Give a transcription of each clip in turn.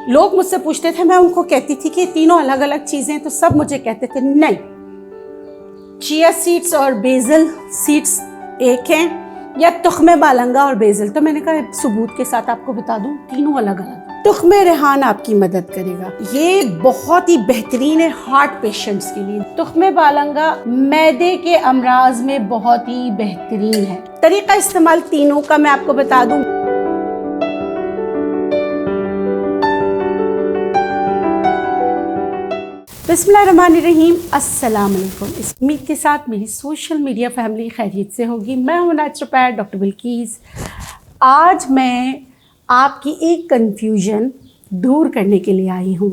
लोग मुझसे पूछते थे, मैं उनको कहती थी कि तीनों अलग अलग चीज़ें, तो सब मुझे कहते थे नहीं, चिया सीड्स और बेसल सीड्स एक हैं, या तुख्मे बालंगा और बेसल। तो मैंने कहा सबूत के साथ आपको बता दूं, तीनों अलग अलग। तुख्मे रेहान आपकी मदद करेगा, ये बहुत ही बेहतरीन है हार्ट पेशेंट्स के लिए। तुख्मे बालंगा मैदे के अमराज में बहुत ही बेहतरीन है। तरीका इस्तेमाल तीनों का मैं आपको बता दूं। बिस्मिल्लाहिर्रहमानिर्रहीम, अस्सलाम वालेकुम। इस उम्मीद के साथ मेरी सोशल मीडिया फैमिली खैरियत से होगी। मैं हूं नेचुरोपैथ डॉक्टर बिल्कीस। आज मैं आपकी एक कन्फ्यूजन दूर करने के लिए आई हूं।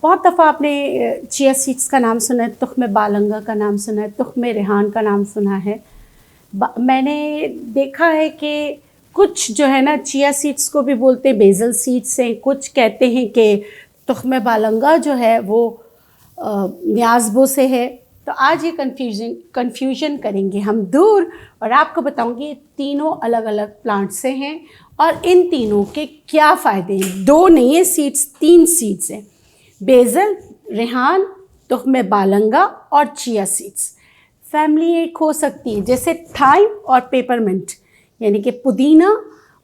बहुत दफ़ा आपने चिया सीड्स का नाम सुना है, तुख्मे बालंगा का नाम सुना है, तुख्मे रेहान का नाम सुना है। मैंने देखा है कि कुछ जो है ना, चिया सीड्स को भी बोलते हैं बेसल सीड्स हैं, कुछ कहते हैं कि तुख्मे बालंगा जो है वो न्याज़बो से है। तो आज ये कन्फ्यूजन करेंगे हम दूर, और आपको बताऊंगी ये तीनों अलग अलग प्लांट से हैं और इन तीनों के क्या फ़ायदे हैं। दो नहीं है सीड्स, 3 सीड्स हैं, बेसल, रेहान, तुख्मे बालंगा और चिया सीड्स। फैमिली एक हो सकती है, जैसे थाइम और पेपरमिंट, यानी कि पुदीना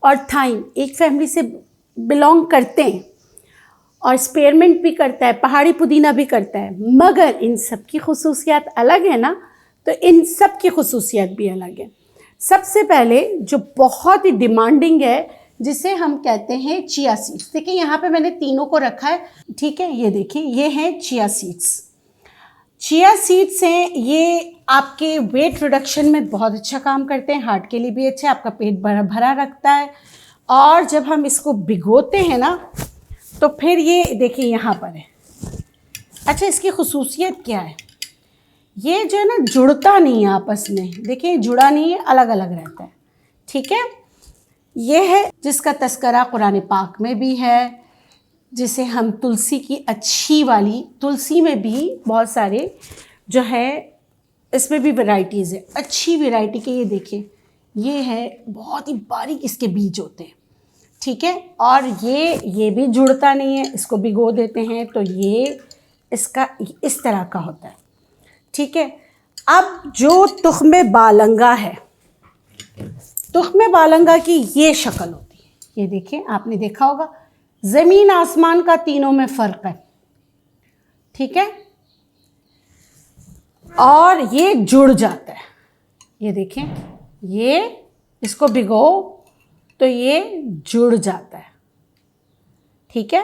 और थाइम एक फैमिली से बिलोंग करते हैं, और स्पेयरमिंट भी करता है, पहाड़ी पुदीना भी करता है, मगर इन सब की खुसूसियात अलग है ना, तो इन सब की खुसूसियात भी अलग है। सबसे पहले जो बहुत ही डिमांडिंग है, जिसे हम कहते हैं चिया सीड्स। देखिए यहाँ पे मैंने तीनों को रखा है, ठीक है, ये देखिए ये हैं चिया सीड्स। चिया सीड्स हैं, ये आपके वेट रिडक्शन में बहुत अच्छा काम करते हैं, हार्ट के लिए भी अच्छा है, आपका पेट भरा भरा रखता है। और जब हम इसको भिगोते हैं ना, तो फिर ये देखिए यहाँ पर है। अच्छा, इसकी खुसूसियत क्या है, ये जो है ना जुड़ता नहीं है आपस में, देखिए जुड़ा नहीं है, अलग अलग रहता है, ठीक है। ये है जिसका तस्करा कुरान पाक में भी है, जिसे हम तुलसी की अच्छी वाली, तुलसी में भी बहुत सारे जो है, इसमें भी वैरायटीज़ है, अच्छी वैरायटी के। ये देखिए ये है, बहुत ही बारीक इसके बीज होते हैं, ठीक है। और ये भी जुड़ता नहीं है, इसको भिगो देते हैं तो ये इसका इस तरह का होता है, ठीक है। अब जो तुख्मे बालंगा है, तुख्मे बालंगा की ये शक्ल होती है, ये देखिए, आपने देखा होगा, ज़मीन आसमान का तीनों में फ़र्क है, ठीक है। और ये जुड़ जाता है, ये देखें, ये इसको भिगो तो ये जुड़ जाता है, ठीक है।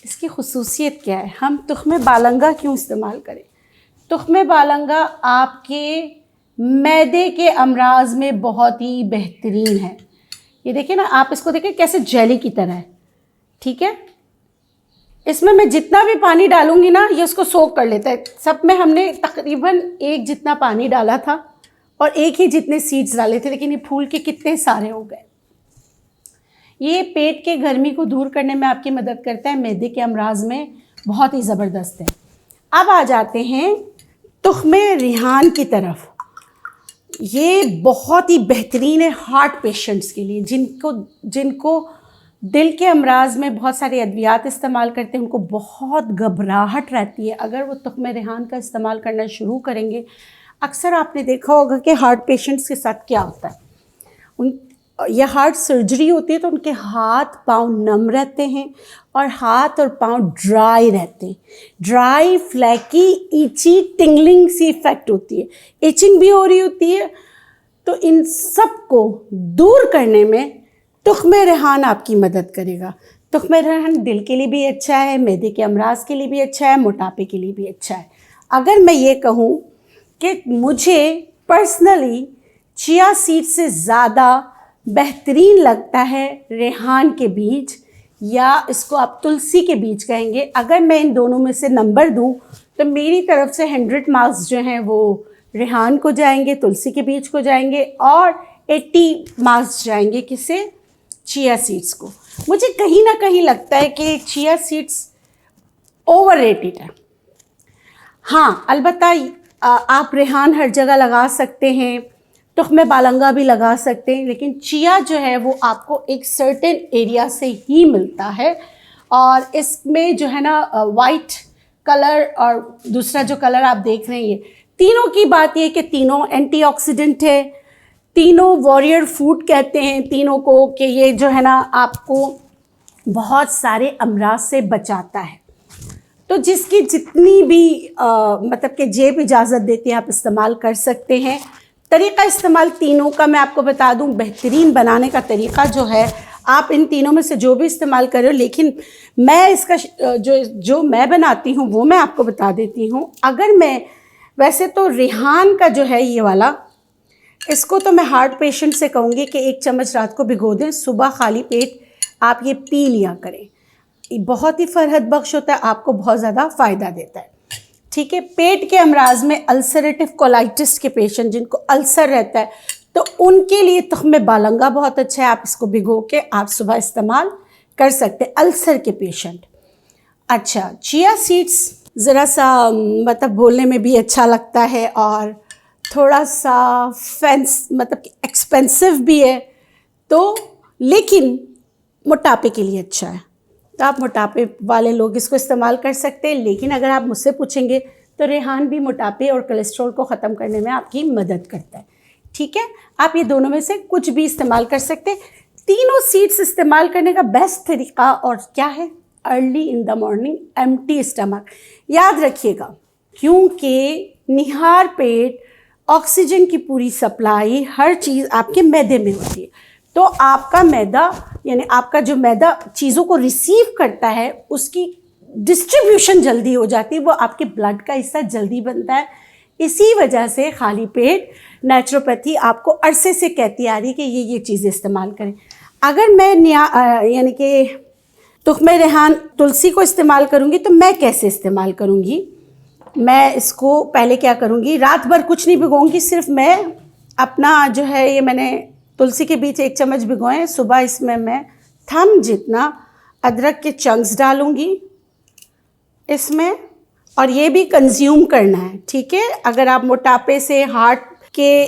इसकी खुसूसियत क्या है, हम तुख्मे बालंगा क्यों इस्तेमाल करें। तुख्मे बालंगा आपके मैदे के अमराज में बहुत ही बेहतरीन है। ये देखिए ना, आप इसको देखिए कैसे जेली की तरह है, ठीक है। इसमें मैं जितना भी पानी डालूंगी ना, ये उसको सोख कर लेता है। सब में हमने तकरीबन एक जितना पानी डाला था और एक ही जितने सीड्स डाले थे, लेकिन ये फूल के कितने सारे हो गए। ये पेट के गर्मी को दूर करने में आपकी मदद करता है, मैदे के अमराज में बहुत ही ज़बरदस्त है। अब आ जाते हैं तुख्मे रेहान की तरफ। ये बहुत ही बेहतरीन है हार्ट पेशेंट्स के लिए, जिनको दिल के अमराज में बहुत सारे अद्वियात इस्तेमाल करते हैं, उनको बहुत घबराहट रहती है। अगर वो तुख्मे रेहान का इस्तेमाल करना शुरू करेंगे, अक्सर आपने देखा होगा कि हार्ट पेशेंट्स के साथ क्या होता है, यह हार्ट सर्जरी होती है तो उनके हाथ पांव नम रहते हैं और हाथ और पांव ड्राई रहते हैं, ड्राई, फ्लैकी, ईची, टिंगलिंग सी इफेक्ट होती है, इचिंग भी हो रही होती है। तो इन सब को दूर करने में तुख्मे रेहान आपकी मदद करेगा। तुख्मे रेहान दिल के लिए भी अच्छा है, मैदे के अमराज के लिए भी अच्छा है, मोटापे के लिए भी अच्छा है। अगर मैं ये कहूँ कि मुझे पर्सनली चिया सीड से ज़्यादा बेहतरीन लगता है रेहान के बीज, या इसको आप तुलसी के बीज कहेंगे, अगर मैं इन दोनों में से नंबर दूं तो मेरी तरफ से 100 मार्क्स जो हैं वो रेहान को जाएंगे, तुलसी के बीज को जाएंगे, और 80 मार्क्स जाएंगे किसे, चिया सीड्स को। मुझे कहीं ना कहीं लगता है कि चिया सीड्स ओवररेटेड है। हाँ, अलबत्ता आप रेहान हर जगह लगा सकते हैं, तुख्मे बालंगा भी लगा सकते हैं, लेकिन चिया जो है वो आपको एक सर्टेन एरिया से ही मिलता है और इसमें जो है ना वाइट कलर और दूसरा जो कलर आप देख रहे हैं, तीनों की बात ये कि तीनों एंटीऑक्सीडेंट है, तीनों वॉरियर फूड कहते हैं तीनों को, कि ये जो है ना आपको बहुत सारे अमराज से बचाता है। तो जिसकी जितनी भी मतलब कि जेब इजाज़त देती है आप इस्तेमाल कर सकते हैं। तरीक़ा इस्तेमाल तीनों का मैं आपको बता दूं, बेहतरीन बनाने का तरीक़ा जो है, आप इन तीनों में से जो भी इस्तेमाल कर रहे हो, लेकिन मैं इसका जो मैं बनाती हूँ वो मैं आपको बता देती हूँ। अगर मैं वैसे तो रेहान का जो है ये वाला, इसको तो मैं हार्ट पेशेंट से कहूँगी कि 1 चम्मच रात को भिगो दें, सुबह खाली पेट आप ये पी लिया करें। बहुत ही फरहत बख्श होता है, आपको बहुत ज़्यादा फ़ायदा देता है। ठीक है, पेट के अमराज में अल्सरेटिव कोलाइटिस के पेशेंट जिनको अल्सर रहता है, तो उनके लिए तुख्मे बालंगा बहुत अच्छा है। आप इसको भिगो के आप सुबह इस्तेमाल कर सकते हैं, अल्सर के पेशेंट। अच्छा, चिया सीड्स ज़रा सा मतलब बोलने में भी अच्छा लगता है और थोड़ा सा मतलब एक्सपेंसिव भी है, तो लेकिन मोटापे के लिए अच्छा है, तो आप मोटापे वाले लोग इसको इस्तेमाल कर सकते हैं। लेकिन अगर आप मुझसे पूछेंगे तो रेहान भी मोटापे और कोलेस्ट्रॉल को ख़त्म करने में आपकी मदद करता है। ठीक है, आप ये दोनों में से कुछ भी इस्तेमाल कर सकते हैं। तीनों सीड्स इस्तेमाल करने का बेस्ट तरीक़ा और क्या है, early in the morning empty stomach. याद रखिएगा, क्योंकि निहार पेट ऑक्सीजन की पूरी सप्लाई हर चीज़ आपके मैदे में होती है, तो आपका मैदा यानी आपका जो मैदा चीज़ों को रिसीव करता है उसकी डिस्ट्रीब्यूशन जल्दी हो जाती है, वो आपके ब्लड का हिस्सा जल्दी बनता है। इसी वजह से खाली पेट नेचुरोपैथी आपको अरसे से कहती आ रही है कि ये चीज़ें इस्तेमाल करें। अगर मैं यानी कि तुख्मे रेहान तुलसी को इस्तेमाल करूँगी तो मैं कैसे इस्तेमाल करूँगी, मैं इसको पहले क्या करूँगी, रात भर कुछ नहीं भिगोऊँगी, सिर्फ मैं अपना जो है ये मैंने तुलसी के बीज 1 चम्मच भिगोए, सुबह इसमें मैं थम जितना अदरक के चंक्स डालूँगी इसमें, और ये भी कंज्यूम करना है। ठीक है, अगर आप मोटापे से, हार्ट के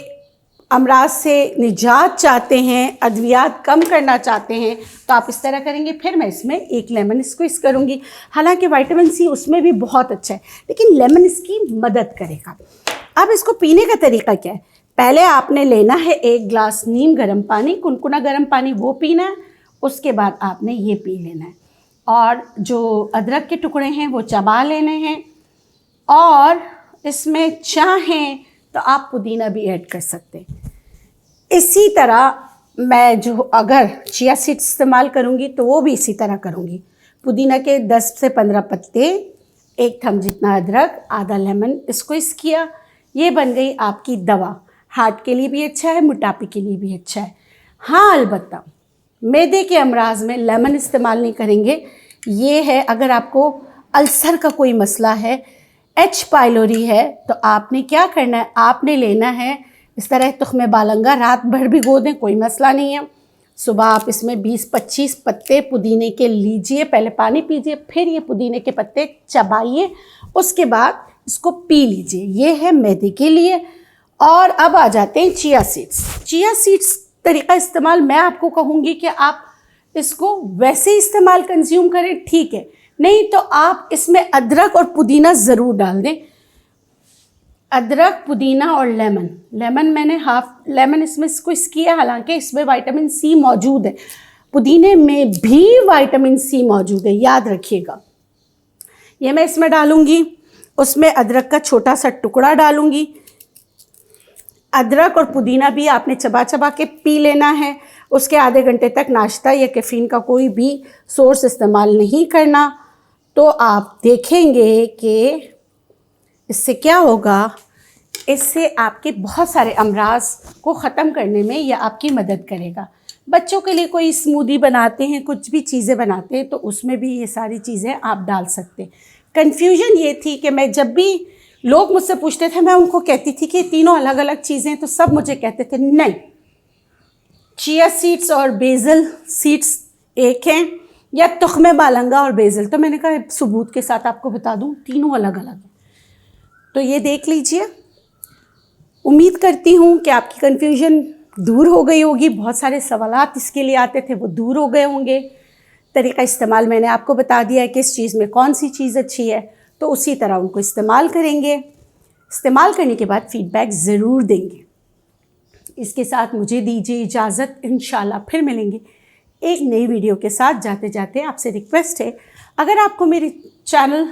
अमराज से निजात चाहते हैं, अद्वियात कम करना चाहते हैं, तो आप इस तरह करेंगे। फिर मैं इसमें 1 लेमन स्क्वीज़ करूँगी। हालांकि विटामिन सी उसमें भी बहुत अच्छा है, लेकिन लेमन इसकी मदद करेगा। अब इसको पीने का तरीका क्या है, पहले आपने लेना है 1 गिलास नीम गर्म पानी, कुनकुना गर्म पानी वो पीना है। उसके बाद आपने ये पी लेना है, और जो अदरक के टुकड़े हैं वो चबा लेने हैं, और इसमें चाहें तो आप पुदीना भी ऐड कर सकते हैं। इसी तरह मैं जो अगर चिया सीड्स इस्तेमाल करूँगी तो वो भी इसी तरह करूँगी। पुदीना के 10 से 15 पत्ते, 1 थम जितना अदरक, आधा लेमन स्क्वीज़ किया, ये बन गई आपकी दवा। हार्ट के लिए भी अच्छा है, मोटापे के लिए भी अच्छा है। हाँ, अलबत्ता मैदे के अमराज में लेमन इस्तेमाल नहीं करेंगे। ये है अगर आपको अल्सर का कोई मसला है, एच पाइलोरी है, तो आपने क्या करना है, आपने लेना है इस तरह तुख्मे बालंगा, रात भर भिगो दें, कोई मसला नहीं है। सुबह आप इसमें 20-25 पत्ते पुदीने के लीजिए, पहले पानी पीजिए, फिर ये पुदीने के पत्ते चबाइए, उसके बाद इसको पी लीजिए। ये है मैदे के लिए। और अब आ जाते हैं चिया सीड्स। चिया सीड्स तरीक़ा इस्तेमाल मैं आपको कहूँगी कि आप इसको वैसे ही इस्तेमाल कंज्यूम करें, ठीक है, नहीं तो आप इसमें अदरक और पुदीना ज़रूर डाल दें। अदरक, पुदीना और लेमन मैंने हाफ लेमन इसमें स्क्वीज़ किया, हालांकि इसमें विटामिन सी मौजूद है, पुदीने में भी विटामिन सी मौजूद है, याद रखिएगा। ये मैं इसमें डालूँगी, उसमें अदरक का छोटा सा टुकड़ा डालूँगी। अदरक और पुदीना भी आपने चबा चबा के पी लेना है। उसके आधे घंटे तक नाश्ता या कैफ़ीन का कोई भी सोर्स इस्तेमाल नहीं करना। तो आप देखेंगे कि इससे क्या होगा, इससे आपके बहुत सारे अमराज को ख़त्म करने में यह आपकी मदद करेगा। बच्चों के लिए कोई स्मूदी बनाते हैं, कुछ भी चीज़ें बनाते हैं, तो उसमें भी ये सारी चीज़ें आप डाल सकते हैं। कन्फ्यूजन ये थी कि मैं जब भी लोग मुझसे पूछते थे, मैं उनको कहती थी कि तीनों अलग अलग चीज़ें, तो सब मुझे कहते थे नहीं, चिया सीड्स और बेज़ल सीड्स एक हैं, या तुख्मे बालंगा और बेज़ल। तो मैंने कहा सबूत के साथ आपको बता दूं, तीनों अलग अलग हैं। तो ये देख लीजिए। उम्मीद करती हूँ कि आपकी कन्फ्यूजन दूर हो गई होगी। बहुत सारे सवालात इसके लिए आते थे, वो दूर हो गए होंगे। तरीक़ा इस्तेमाल मैंने आपको बता दिया है, किस चीज़ में कौन सी चीज़ अच्छी है, तो उसी तरह उनको इस्तेमाल करेंगे। इस्तेमाल करने के बाद फ़ीडबैक ज़रूर देंगे। इसके साथ मुझे दीजिए इजाज़त, इंशाल्लाह फिर मिलेंगे एक नई वीडियो के साथ। जाते जाते आपसे रिक्वेस्ट है, अगर आपको मेरे चैनल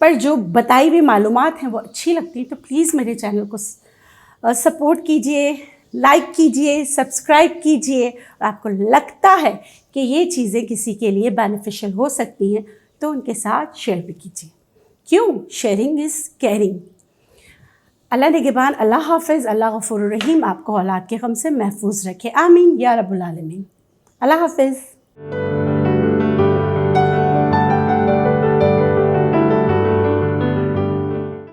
पर जो बताई हुई मालूमात हैं वो अच्छी लगती हैं तो प्लीज़ मेरे चैनल को सपोर्ट कीजिए, लाइक कीजिए, सब्सक्राइब कीजिए। और आपको लगता है कि ये चीज़ें किसी के लिए बेनिफिशियल हो सकती हैं तो उनके साथ शेयर भी कीजिए। क्यों? Sharing is caring. अल्लाह निगहबान, अल्लाह हाफ़िज़, अल्लाह गफ़ूर रहीम आपको औलाद के गम से महफूज रखे। आमीन या रब्बुल आलमीन। अल्लाह हाफ़िज़।